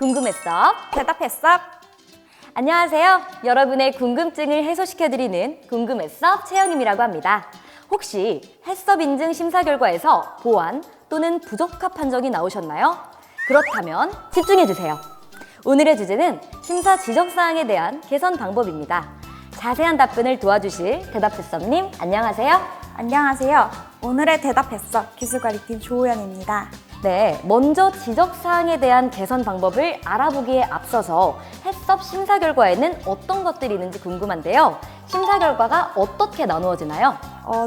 궁금했어? 대답했어? 안녕하세요. 여러분의 궁금증을 해소시켜드리는 궁금했어 채영임이라고 합니다. 혹시 해썹 인증 심사 결과에서 보완 또는 부적합 판정이 나오셨나요? 그렇다면 집중해주세요. 오늘의 주제는 심사 지적사항에 대한 개선 방법입니다. 자세한 답변을 도와주실 대답해썹님 안녕하세요. 안녕하세요. 오늘의 대답했어 기술관리팀 조우연입니다. 네, 먼저 지적사항에 대한 개선 방법을 알아보기에 앞서서 해썹 심사 결과에는 어떤 것들이 있는지 궁금한데요. 심사 결과가 어떻게 나누어지나요?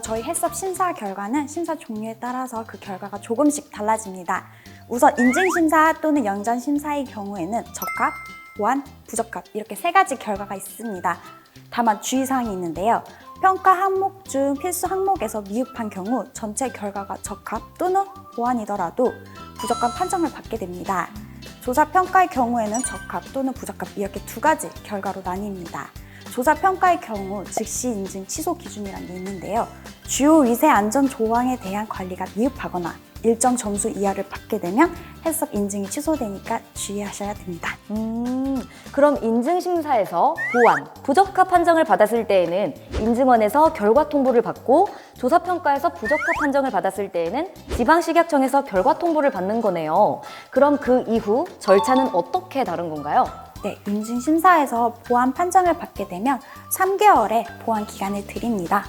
저희 해썹 심사 결과는 심사 종류에 따라서 그 결과가 조금씩 달라집니다. 우선 인증심사 또는 영전심사의 경우에는 적합, 보완, 부적합 이렇게 세 가지 결과가 있습니다. 다만 주의사항이 있는데요. 평가 항목 중 필수 항목에서 미흡한 경우 전체 결과가 적합 또는 보완이더라도 부적합 판정을 받게 됩니다. 조사평가의 경우에는 적합 또는 부적합 이렇게 두 가지 결과로 나뉩니다. 조사평가의 경우 즉시 인증 취소 기준이라는 게 있는데요. 주요 위생 안전 조항에 대한 관리가 미흡하거나 일정 점수 이하를 받게 되면 해썹 인증이 취소되니까 주의하셔야 됩니다. 그럼 인증심사에서 보완, 부적합 판정을 받았을 때에는 인증원에서 결과 통보를 받고 조사평가에서 부적합 판정을 받았을 때에는 지방식약청에서 결과 통보를 받는 거네요. 그럼 그 이후 절차는 어떻게 다른 건가요? 네, 인증심사에서 보완 판정을 받게 되면 3개월의 보완 기간을 드립니다.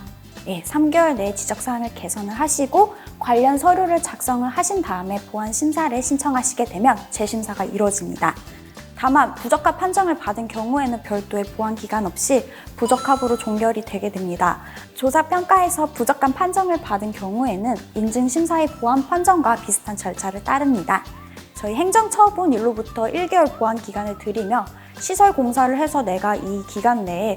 네, 3개월 내에 지적사항을 개선을 하시고 관련 서류를 작성을 하신 다음에 보완 심사를 신청하시게 되면 재심사가 이루어집니다. 다만 부적합 판정을 받은 경우에는 별도의 보완 기간 없이 부적합으로 종결이 되게 됩니다. 조사평가에서 부적합 판정을 받은 경우에는 인증심사의 보완 판정과 비슷한 절차를 따릅니다. 저희 행정처분일로부터 1개월 보완 기간을 드리며 시설 공사를 해서 내가 이 기간 내에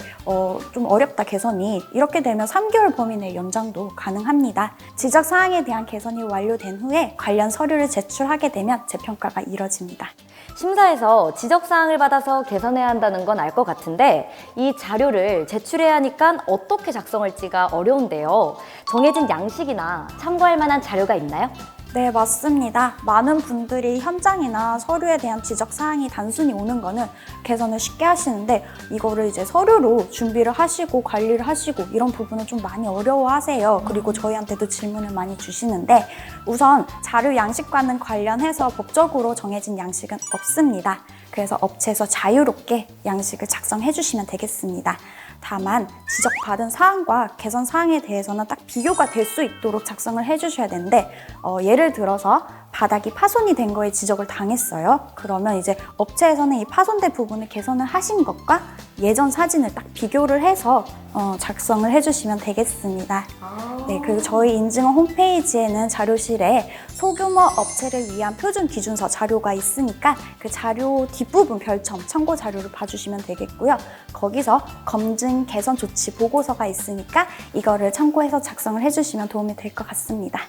좀 어렵다 개선이 이렇게 되면 3개월 범위 내 연장도 가능합니다. 지적사항에 대한 개선이 완료된 후에 관련 서류를 제출하게 되면 재평가가 이뤄집니다. 심사에서 지적사항을 받아서 개선해야 한다는 건 알 것 같은데 이 자료를 제출해야 하니까 어떻게 작성할지가 어려운데요. 정해진 양식이나 참고할 만한 자료가 있나요? 네, 맞습니다. 많은 분들이 현장이나 서류에 대한 지적사항이 단순히 오는 거는 개선을 쉽게 하시는데 이거를 이제 서류로 준비를 하시고 관리를 하시고 이런 부분은 좀 많이 어려워하세요. 그리고 저희한테도 질문을 많이 주시는데 우선 자료 양식과는 관련해서 법적으로 정해진 양식은 없습니다. 그래서 업체에서 자유롭게 양식을 작성해 주시면 되겠습니다. 다만 지적받은 사항과 개선 사항에 대해서는 딱 비교가 될 수 있도록 작성을 해주셔야 되는데 예를 들어서 바닥이 파손이 된 거에 지적을 당했어요. 그러면 이제 업체에서는 이 파손된 부분을 개선을 하신 것과 예전 사진을 딱 비교를 해서 작성을 해주시면 되겠습니다. 네, 그리고 저희 인증원 홈페이지에는 자료실에 소규모 업체를 위한 표준 기준서 자료가 있으니까 그 자료 뒷부분 별첨 참고 자료를 봐주시면 되겠고요. 거기서 검증 개선 조치 보고서가 있으니까 이거를 참고해서 작성을 해주시면 도움이 될 것 같습니다.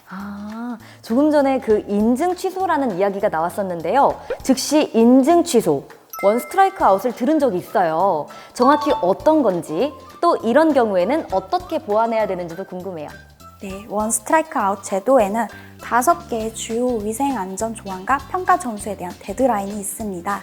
조금 전에 그 인증 취소라는 이야기가 나왔었는데요. 즉시 인증 취소, 원 스트라이크 아웃을 들은 적이 있어요. 정확히 어떤 건지 또 이런 경우에는 어떻게 보완해야 되는지도 궁금해요. 네, 원 스트라이크 아웃 제도에는 5개의 주요 위생안전 조항과 평가 점수에 대한 데드라인이 있습니다.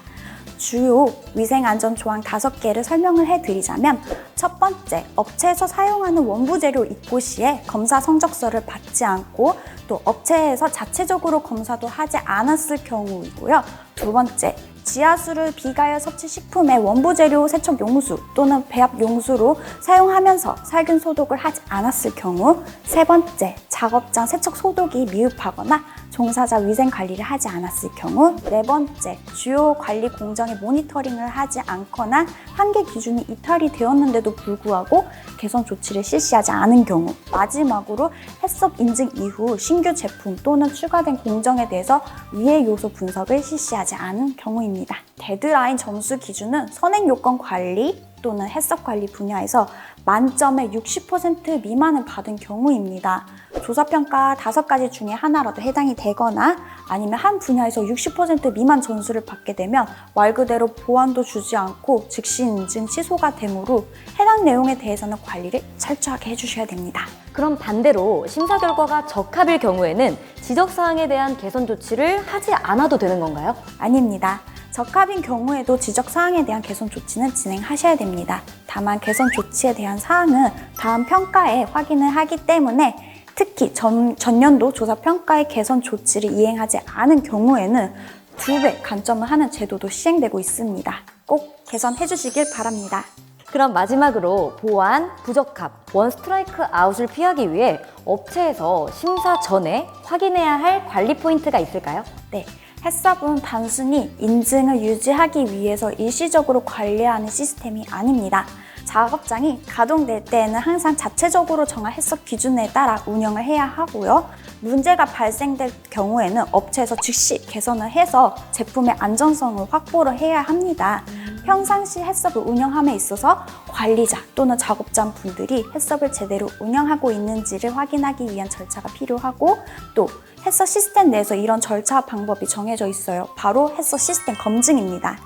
주요 위생안전 조항 5개를 설명을 해드리자면 첫 번째, 업체에서 사용하는 원부 재료 입고 시에 검사 성적서를 받지 않고 또 업체에서 자체적으로 검사도 하지 않았을 경우이고요. 두 번째, 지하수를 비가열 섭취 식품의 원부 재료 세척 용수 또는 배합 용수로 사용하면서 살균 소독을 하지 않았을 경우. 세 번째, 작업장 세척 소독이 미흡하거나 종사자 위생 관리를 하지 않았을 경우. 네 번째, 주요 관리 공정의 모니터링을 하지 않거나 한계 기준이 이탈이 되었는데도 불구하고 개선 조치를 실시하지 않은 경우. 마지막으로 해썹 인증 이후 신규 제품 또는 추가된 공정에 대해서 위의 요소 분석을 실시하지 않은 경우입니다. 데드라인 점수 기준은 선행 요건 관리 또는 해썹 관리 분야에서 만점의 60% 미만을 받은 경우입니다. 조사평가 5가지 중에 하나라도 해당이 되거나 아니면 한 분야에서 60% 미만 점수를 받게 되면 말 그대로 보완도 주지 않고 즉시 인증 취소가 되므로 해당 내용에 대해서는 관리를 철저하게 해주셔야 됩니다. 그럼 반대로 심사 결과가 적합일 경우에는 지적사항에 대한 개선 조치를 하지 않아도 되는 건가요? 아닙니다. 적합인 경우에도 지적 사항에 대한 개선 조치는 진행하셔야 됩니다. 다만 개선 조치에 대한 사항은 다음 평가에 확인을 하기 때문에 특히 전년도 조사 평가의 개선 조치를 이행하지 않은 경우에는 2배 감점을 하는 제도도 시행되고 있습니다. 꼭 개선해 주시길 바랍니다. 그럼 마지막으로 보완, 부적합, 원 스트라이크 아웃을 피하기 위해 업체에서 심사 전에 확인해야 할 관리 포인트가 있을까요? 네, 햇섭은 단순히 인증을 유지하기 위해서 일시적으로 관리하는 시스템이 아닙니다. 작업장이 가동될 때에는 항상 자체적으로 정한 햇섭 기준에 따라 운영을 해야 하고요. 문제가 발생될 경우에는 업체에서 즉시 개선을 해서 제품의 안전성을 확보를 해야 합니다. 평상시 햇섭을 운영함에 있어서 관리자 또는 작업장 분들이 햇섭을 제대로 운영하고 있는지를 확인하기 위한 절차가 필요하고 또 햇섭 시스템 내에서 이런 절차 방법이 정해져 있어요. 바로 햇섭 시스템 검증입니다.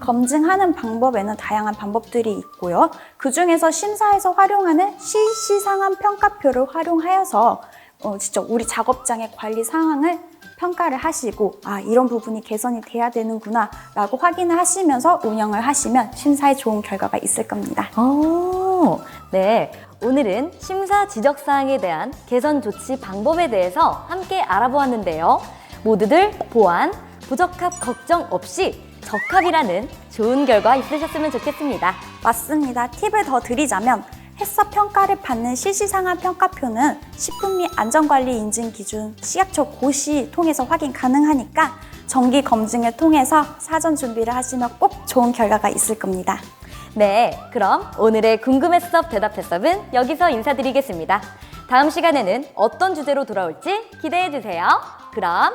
검증하는 방법에는 다양한 방법들이 있고요. 그중에서 심사에서 활용하는 실시상황 평가표를 활용하여서 직접 우리 작업장의 관리 상황을 평가를 하시고 이런 부분이 개선이 돼야 되는구나 라고 확인을 하시면서 운영을 하시면 심사에 좋은 결과가 있을 겁니다. 네. 오늘은 심사 지적사항에 대한 개선 조치 방법에 대해서 함께 알아보았는데요. 모두들 보완, 부적합 걱정 없이 적합이라는 좋은 결과 있으셨으면 좋겠습니다. 맞습니다. 팁을 더 드리자면 햇섭 평가를 받는 실시상황 평가표는 식품 및 안전관리 인증 기준 식약처 고시 통해서 확인 가능하니까 정기 검증을 통해서 사전 준비를 하시면 꼭 좋은 결과가 있을 겁니다. 네, 그럼 오늘의 궁금했어 대답했어은 여기서 인사드리겠습니다. 다음 시간에는 어떤 주제로 돌아올지 기대해주세요. 그럼